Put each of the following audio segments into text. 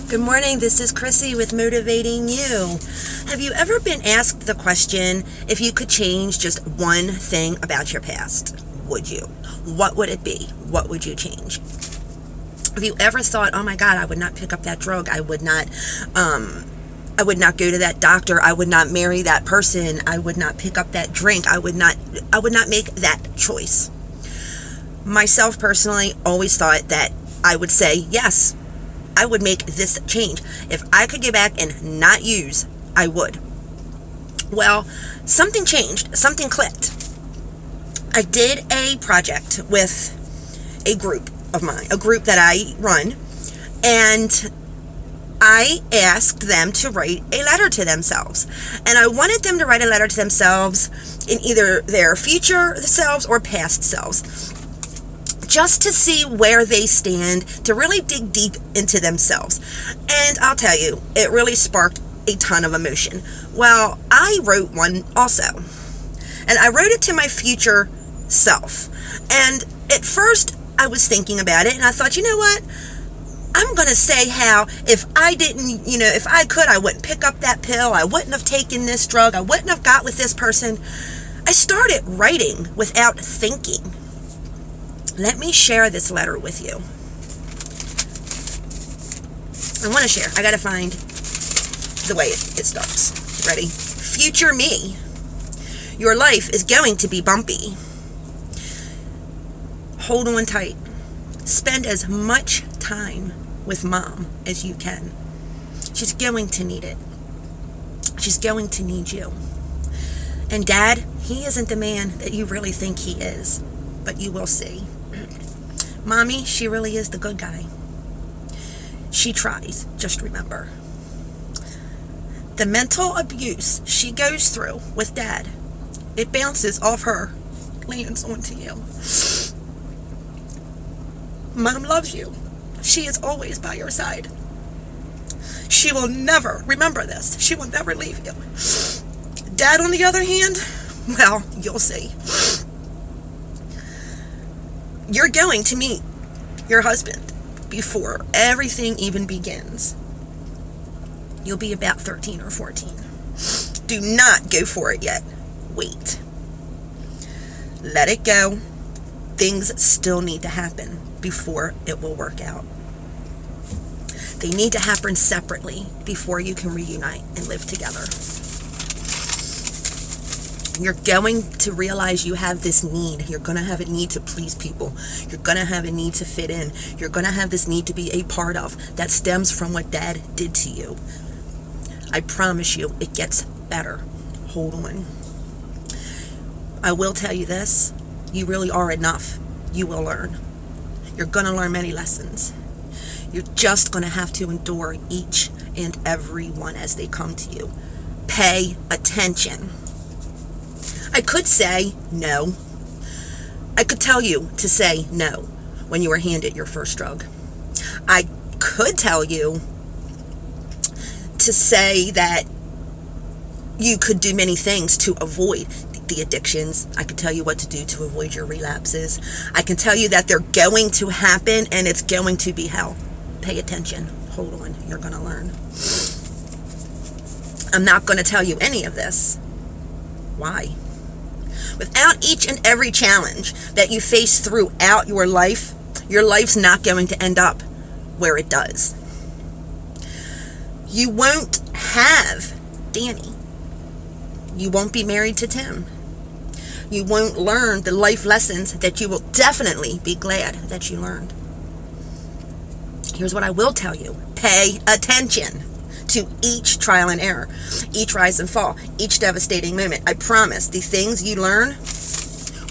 Good morning, this is Chrissy with Motivating You. Have you ever been asked the question, if you could change just one thing about your past, would you? What would it be? What would you change? Have you ever thought, oh my God, I would not pick up that drug, I would not go to that doctor, I would not marry that person, I would not pick up that drink, I would not make that choice. Myself personally always thought that I would say, yes, I would make this change. If I could get back and not use, I would. Well, something changed. Something clicked. I did a project with a group of mine, a group that I run, and I asked them to write a letter to themselves. And I wanted them to write a letter to themselves in either their future selves or past selves, just to see where they stand, to really dig deep into themselves. And I'll tell you, it really sparked a ton of emotion. Well, I wrote one also. And I wrote it to my future self. And at first, I was thinking about it, and I thought, you know what? I'm going to say how if I didn't, if I could, I wouldn't pick up that pill. I wouldn't have taken this drug. I wouldn't have got with this person. I started writing without thinking. Let me share this letter with you. I want to share. I got to find the way it starts. Ready? Future me. Your life is going to be bumpy. Hold on tight. Spend as much time with Mom as you can. She's going to need it. She's going to need you. And Dad, he isn't the man that you really think he is, but you will see. Mommy, she really is the good guy. She tries, just remember. The mental abuse she goes through with Dad, it bounces off her, lands onto you. Mom loves you. She is always by your side. She will never, remember this, she will never leave you. Dad, on the other hand, well, you'll see. You're going to meet your husband before everything even begins. You'll be about 13 or 14. Do not go for it yet. Wait. Let it go. Things still need to happen before it will work out. They need to happen separately before you can reunite and live together. You're going to realize you have this need. You're going to have a need to please people. You're going to have a need to fit in. You're going to have this need to be a part of that stems from what Dad did to you. I promise you, it gets better. Hold on. I will tell you this. You really are enough. You will learn. You're going to learn many lessons. You're just going to have to endure each and every one as they come to you. Pay attention. I could say no. I could tell you to say no when you were handed your first drug. I could tell you to say that you could do many things to avoid the addictions. I could tell you what to do to avoid your relapses. I can tell you that they're going to happen and it's going to be hell. Pay attention. Hold on. You're going to learn. I'm not going to tell you any of this. Why? Without each and every challenge that you face throughout your life's not going to end up where it does. You won't have Danny. You won't be married to Tim. You won't learn the life lessons that you will definitely be glad that you learned. Here's what I will tell you. Pay attention to each trial and error, each rise and fall, each devastating moment. I promise the things you learn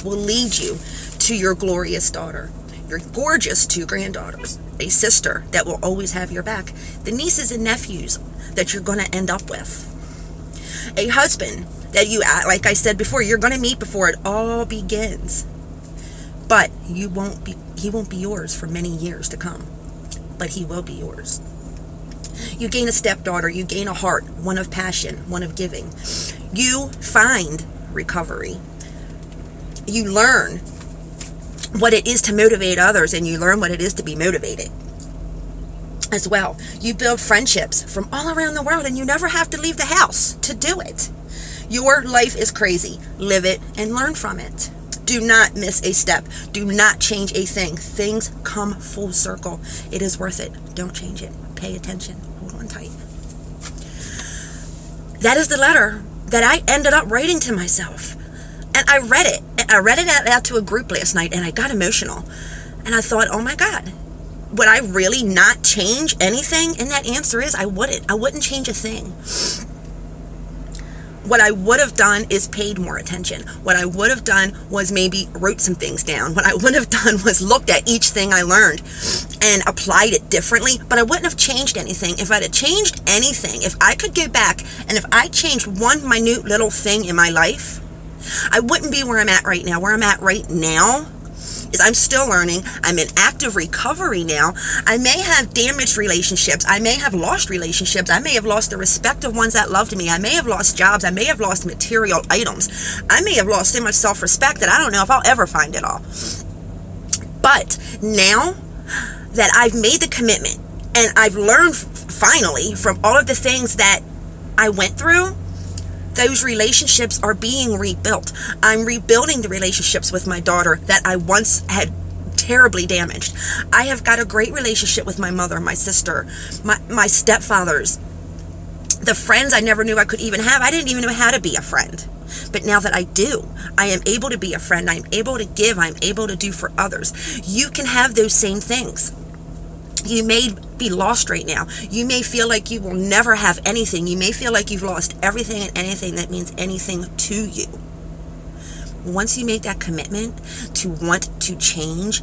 will lead you to your glorious daughter, your gorgeous 2 granddaughters, a sister that will always have your back, the nieces and nephews that you're going to end up with, a husband that you, like I said before, you're going to meet before it all begins. But he won't be yours for many years to come. But he will be yours. You gain a stepdaughter, you gain a heart, one of passion, one of giving. You find recovery. You learn what it is to motivate others, and you learn what it is to be motivated. as well. You build friendships from all around the world, and you never have to leave the house to do it. Your life is crazy. Live it and learn from it. Do not miss a step. Do not change a thing. Things come full circle. It is worth it. Don't change it. Pay attention. Hold on tight. That is the letter that I ended up writing to myself. And I read it. And I read it out loud to a group last night, and I got emotional. And I thought, oh my God, would I really not change anything? And that answer is I wouldn't. I wouldn't change a thing. What I would have done is paid more attention. What I would have done was maybe wrote some things down. What I would have done was looked at each thing I learned and applied it differently, but I wouldn't have changed anything. If I'd have changed anything, if I could go back and if I changed one minute little thing in my life, I wouldn't be where I'm at right now. Where I'm at right now is I'm still learning. I'm in active recovery now. I may have damaged relationships. I may have lost relationships. I may have lost the respect of ones that loved me. I may have lost jobs. I may have lost material items. I may have lost so much self-respect that I don't know if I'll ever find it all. But now that I've made the commitment and I've learned finally from all of the things that I went through, those relationships are being rebuilt. I'm rebuilding the relationships with my daughter that I once had terribly damaged. I have got a great relationship with my mother, my sister, my stepfathers, the friends I never knew I could even have. I didn't even know how to be a friend. But now that I do, I am able to be a friend. I'm able to give. I'm able to do for others. You can have those same things. You may be lost right now. You may feel like you will never have anything. You may feel like you've lost everything and anything that means anything to you. Once you make that commitment to want to change,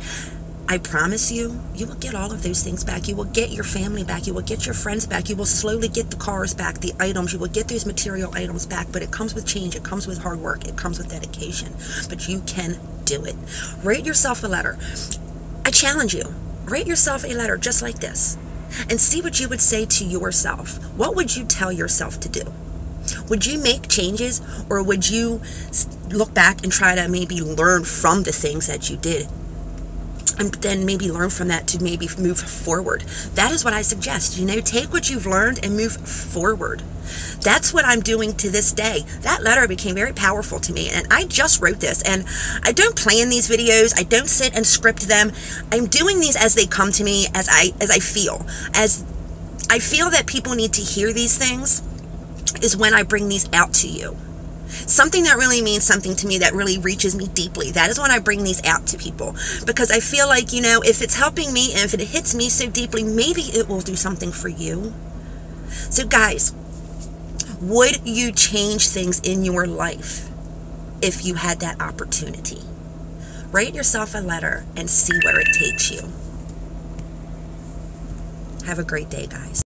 I promise you, you will get all of those things back. You will get your family back. You will get your friends back. You will slowly get the cars back, the items. You will get those material items back. But it comes with change. It comes with hard work. It comes with dedication. But you can do it. Write yourself a letter. I challenge you. Write yourself a letter just like this and see what you would say to yourself. What would you tell yourself to do? Would you make changes, or would you look back and try to maybe learn from the things that you did and then maybe learn from that to maybe move forward? That is what I suggest. Take what you've learned and move forward. That's what I'm doing to this day. That letter became very powerful to me, and I just wrote this, and I don't plan these videos. I don't sit and script them. I'm doing these as they come to me, as I feel that people need to hear these things is when I bring these out to you. Something that really means something to me, that really reaches me deeply, that is when I bring these out to people, because I feel like, if it's helping me and if it hits me so deeply, maybe it will do something for you. So guys, would you change things in your life if you had that opportunity? Write yourself a letter and see where it takes you. Have a great day, guys.